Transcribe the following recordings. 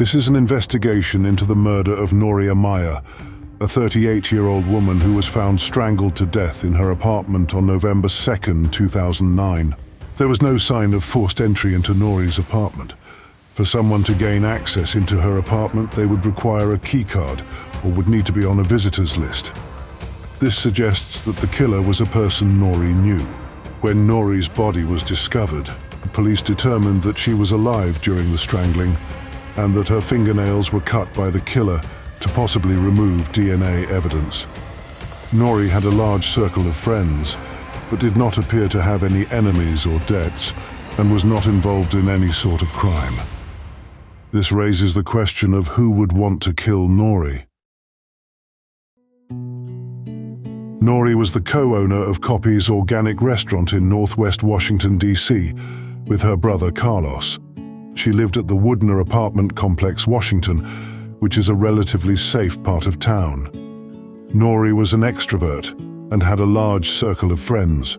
This is an investigation into the murder of Nori Amaya, a 38-year-old woman who was found strangled to death in her apartment on November 2nd, 2009. There was no sign of forced entry into Nori's apartment. For someone to gain access into her apartment, they would require a keycard or would need to be on a visitor's list. This suggests that the killer was a person Nori knew. When Nori's body was discovered, police determined that she was alive during the strangling and that her fingernails were cut by the killer to possibly remove DNA evidence. Nori had a large circle of friends, but did not appear to have any enemies or debts, and was not involved in any sort of crime. This raises the question of who would want to kill Nori. Nori was the co-owner of Copy's Organic Restaurant in Northwest Washington, D.C., with her brother Carlos. She lived at the Woodner apartment complex, Washington, which is a relatively safe part of town. Nori was an extrovert and had a large circle of friends.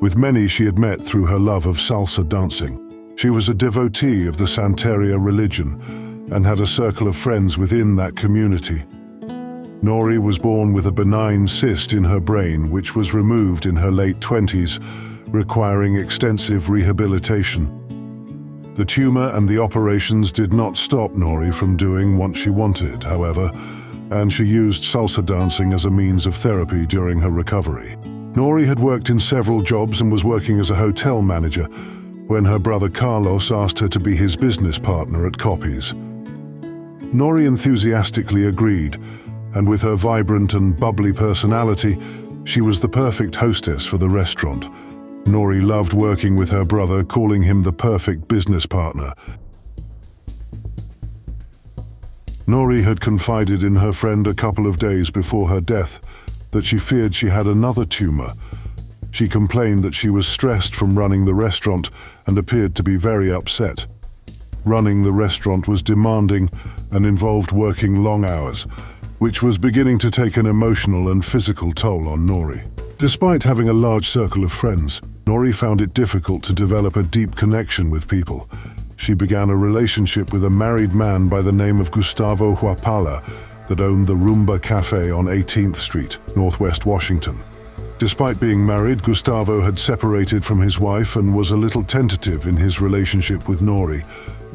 With many she had met through her love of salsa dancing. She was a devotee of the Santeria religion and had a circle of friends within that community. Nori was born with a benign cyst in her brain, which was removed in her late 20s, requiring extensive rehabilitation. The tumor and the operations did not stop Nori from doing what she wanted, however, and she used salsa dancing as a means of therapy during her recovery. Nori had worked in several jobs and was working as a hotel manager when her brother Carlos asked her to be his business partner at Copy's. Nori enthusiastically agreed, and with her vibrant and bubbly personality, she was the perfect hostess for the restaurant. Nori loved working with her brother, calling him the perfect business partner. Nori had confided in her friend a couple of days before her death that she feared she had another tumor. She complained that she was stressed from running the restaurant and appeared to be very upset. Running the restaurant was demanding and involved working long hours, which was beginning to take an emotional and physical toll on Nori. Despite having a large circle of friends, Nori found it difficult to develop a deep connection with people. She began a relationship with a married man by the name of Gustavo Huapala that owned the Rumba Cafe on 18th Street, Northwest Washington. Despite being married, Gustavo had separated from his wife and was a little tentative in his relationship with Nori,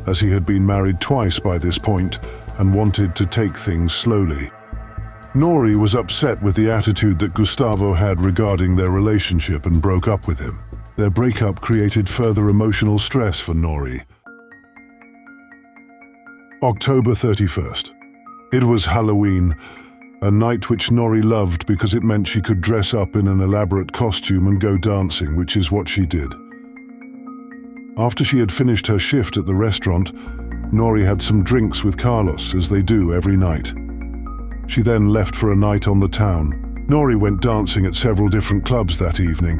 as he had been married twice by this point and wanted to take things slowly. Nori was upset with the attitude that Gustavo had regarding their relationship and broke up with him. Their breakup created further emotional stress for Nori. October 31st. It was Halloween, a night which Nori loved because it meant she could dress up in an elaborate costume and go dancing, which is what she did. After she had finished her shift at the restaurant, Nori had some drinks with Carlos, as they do every night. She then left for a night on the town. Nori went dancing at several different clubs that evening,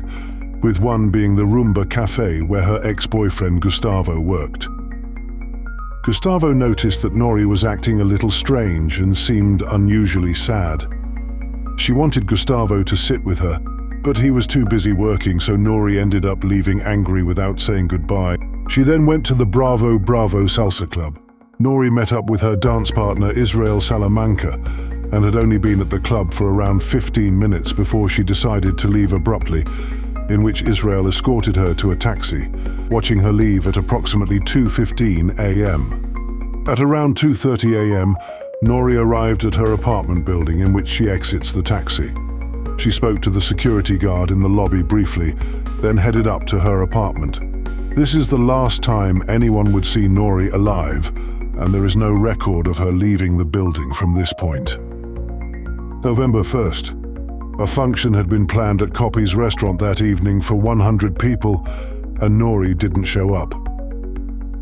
with one being the Rumba Cafe where her ex-boyfriend Gustavo worked. Gustavo noticed that Nori was acting a little strange and seemed unusually sad. She wanted Gustavo to sit with her, but he was too busy working, so Nori ended up leaving angry without saying goodbye. She then went to the Bravo Bravo Salsa Club. Nori met up with her dance partner Israel Salamanca and had only been at the club for around 15 minutes before she decided to leave abruptly, in which Israel escorted her to a taxi, watching her leave at approximately 2:15 a.m. At around 2:30 a.m., Nori arrived at her apartment building, in which she exits the taxi. She spoke to the security guard in the lobby briefly, then headed up to her apartment. This is the last time anyone would see Nori alive, and there is no record of her leaving the building from this point. November 1st. A function had been planned at Copy's restaurant that evening for 100 people, and Nori didn't show up.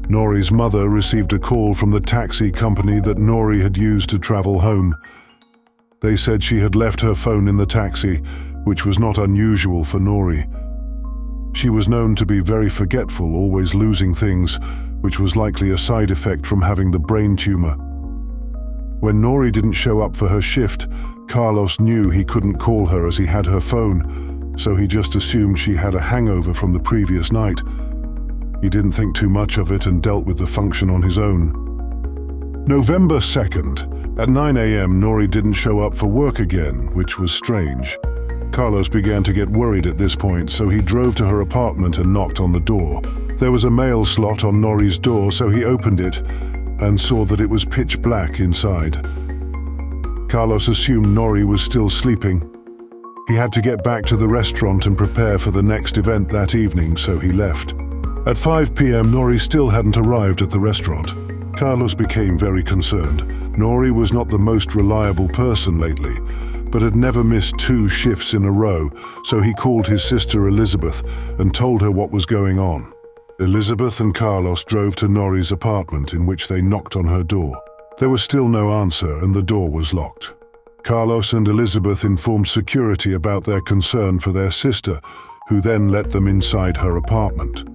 Nori's mother received a call from the taxi company that Nori had used to travel home. They said she had left her phone in the taxi, which was not unusual for Nori. She was known to be very forgetful, always losing things, which was likely a side effect from having the brain tumor. When Nori didn't show up for her shift, Carlos knew he couldn't call her as he had her phone, so he just assumed she had a hangover from the previous night. He didn't think too much of it and dealt with the function on his own. November 2nd. At 9 a.m., Nori didn't show up for work again, which was strange. Carlos began to get worried at this point, so he drove to her apartment and knocked on the door. There was a mail slot on Nori's door, so he opened it and saw that it was pitch black inside. Carlos assumed Nori was still sleeping. He had to get back to the restaurant and prepare for the next event that evening, so he left. At 5 p.m., Nori still hadn't arrived at the restaurant. Carlos became very concerned. Nori was not the most reliable person lately, but had never missed 2 shifts in a row, so he called his sister Elizabeth and told her what was going on. Elizabeth and Carlos drove to Nori's apartment, in which they knocked on her door. There was still no answer and the door was locked. Carlos and Elizabeth informed security about their concern for their sister, who then let them inside her apartment.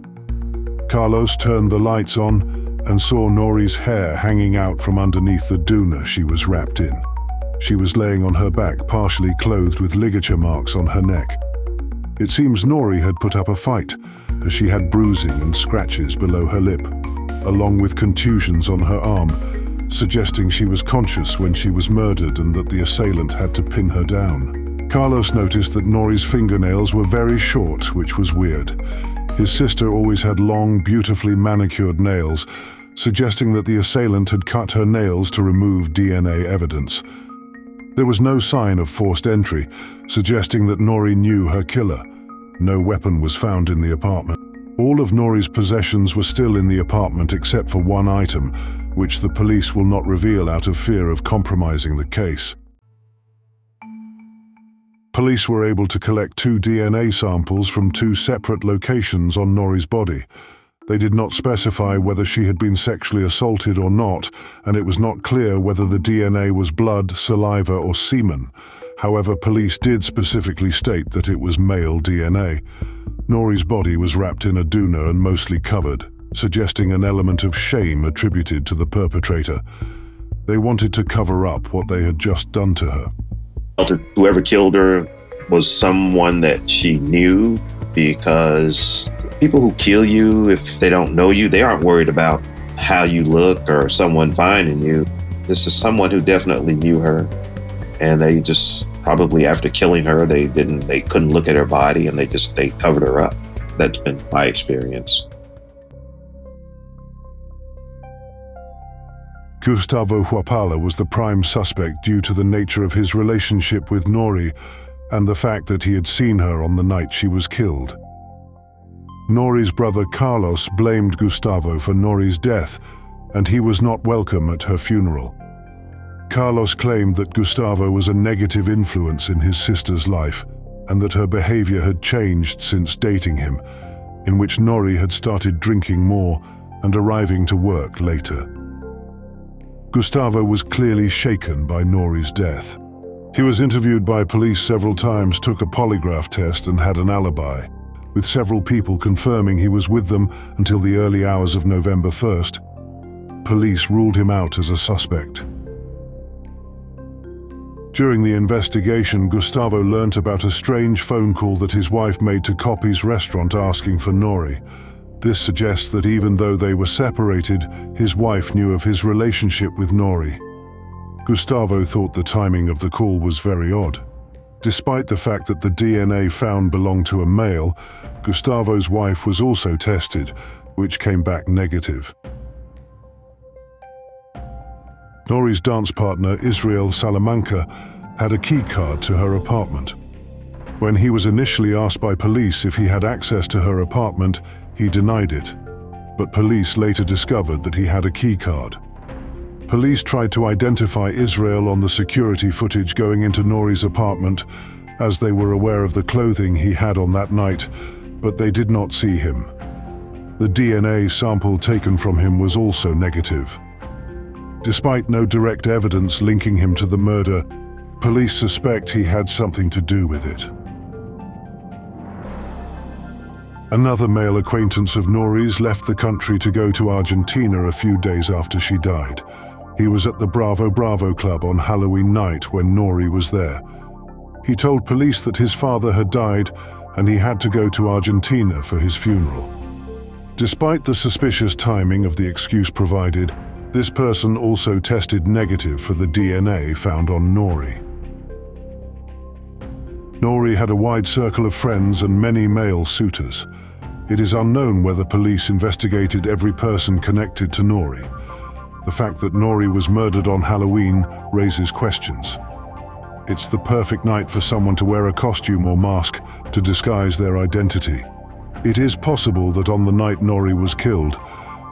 Carlos turned the lights on and saw Nori's hair hanging out from underneath the doona she was wrapped in. She was laying on her back, partially clothed with ligature marks on her neck. It seems Nori had put up a fight, as she had bruising and scratches below her lip, along with contusions on her arm, suggesting she was conscious when she was murdered and that the assailant had to pin her down. Carlos noticed that Nori's fingernails were very short, which was weird. His sister always had long, beautifully manicured nails, suggesting that the assailant had cut her nails to remove DNA evidence. There was no sign of forced entry, suggesting that Nori knew her killer. No weapon was found in the apartment. All of Nori's possessions were still in the apartment except for one item, which the police will not reveal out of fear of compromising the case. Police were able to collect 2 DNA samples from 2 separate locations on Nori's body. They did not specify whether she had been sexually assaulted or not, and it was not clear whether the DNA was blood, saliva, or semen. However, police did specifically state that it was male DNA. Nori's body was wrapped in a doona and mostly covered, suggesting an element of shame attributed to the perpetrator. They wanted to cover up what they had just done to her. Whoever killed her was someone that she knew, because people who kill you, if they don't know you, they aren't worried about how you look or someone finding you. This is someone who definitely knew her, and they just probably after killing her, they couldn't look at her body and they covered her up. That's been my experience. Gustavo Huapala was the prime suspect due to the nature of his relationship with Nori and the fact that he had seen her on the night she was killed. Nori's brother Carlos blamed Gustavo for Nori's death, and he was not welcome at her funeral. Carlos claimed that Gustavo was a negative influence in his sister's life and that her behavior had changed since dating him, in which Nori had started drinking more and arriving to work later. Gustavo was clearly shaken by Nori's death. He was interviewed by police several times, took a polygraph test, and had an alibi, with several people confirming he was with them until the early hours of November 1st. Police ruled him out as a suspect. During the investigation, Gustavo learnt about a strange phone call that his wife made to Coppi's restaurant asking for Nori. This suggests that even though they were separated, his wife knew of his relationship with Nori. Gustavo thought the timing of the call was very odd. Despite the fact that the DNA found belonged to a male, Gustavo's wife was also tested, which came back negative. Nori's dance partner, Israel Salamanca, had a key card to her apartment. When he was initially asked by police if he had access to her apartment, he denied it, but police later discovered that he had a key card. Police tried to identify Israel on the security footage going into Nori's apartment, as they were aware of the clothing he had on that night, but they did not see him. The DNA sample taken from him was also negative. Despite no direct evidence linking him to the murder, police suspect he had something to do with it. Another male acquaintance of Nori's left the country to go to Argentina a few days after she died. He was at the Bravo Bravo Club on Halloween night when Nori was there. He told police that his father had died and he had to go to Argentina for his funeral. Despite the suspicious timing of the excuse provided, This person also tested negative for the DNA found on Nori. Nori had a wide circle of friends and many male suitors. It is unknown whether police investigated every person connected to Nori. The fact that Nori was murdered on Halloween raises questions. It's the perfect night for someone to wear a costume or mask to disguise their identity. It is possible that on the night Nori was killed,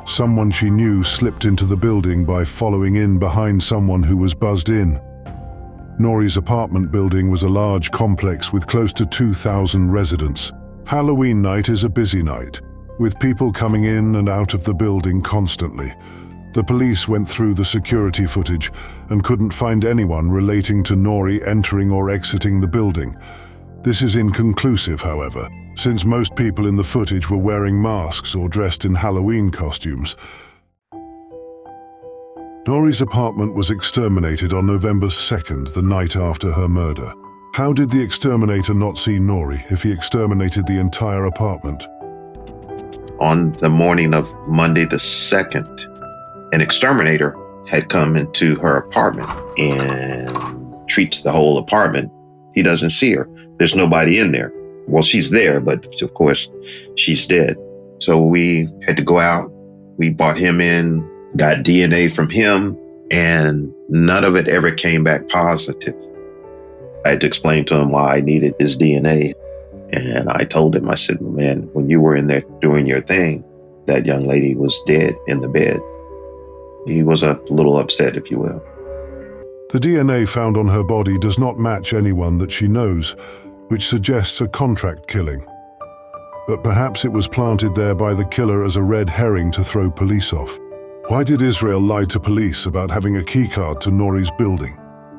someone she knew slipped into the building by following in behind someone who was buzzed in. Nori's apartment building was a large complex with close to 2,000 residents. Halloween night is a busy night, with people coming in and out of the building constantly. The police went through the security footage and couldn't find anyone relating to Nori entering or exiting the building. This is inconclusive, however, since most people in the footage were wearing masks or dressed in Halloween costumes. Nori's apartment was exterminated on November 2nd, the night after her murder. How did the exterminator not see Nori if he exterminated the entire apartment? On the morning of Monday the 2nd, an exterminator had come into her apartment and treats the whole apartment. He doesn't see her. There's nobody in there. Well, she's there, but of course, she's dead. So we had to go out. We brought him in, got DNA from him, and none of it ever came back positive. I had to explain to him why I needed his DNA. And I told him, I said, man, when you were in there doing your thing, that young lady was dead in the bed. He was a little upset, if you will. The DNA found on her body does not match anyone that she knows, which suggests a contract killing. But perhaps it was planted there by the killer as a red herring to throw police off. Why did Israel lie to police about having a keycard to Nori's building?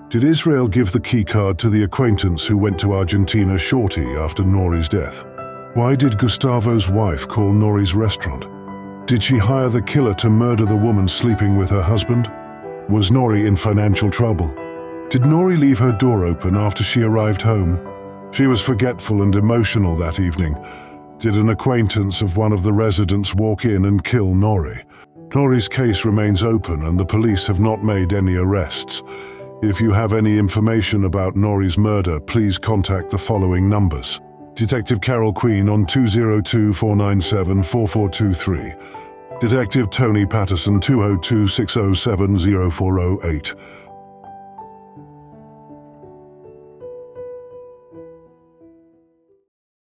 Did Israel give the keycard to the acquaintance who went to Argentina shortly after Nori's death? Why did Gustavo's wife call Nori's restaurant? Did she hire the killer to murder the woman sleeping with her husband? Was Nori in financial trouble? Did Nori leave her door open after she arrived home? She was forgetful and emotional that evening. Did an acquaintance of one of the residents walk in and kill Nori? Nori's case remains open and the police have not made any arrests. If you have any information about Nori's murder, please contact the following numbers. Detective Carol Queen on 202-497-4423. Detective Tony Patterson 202-607-0408.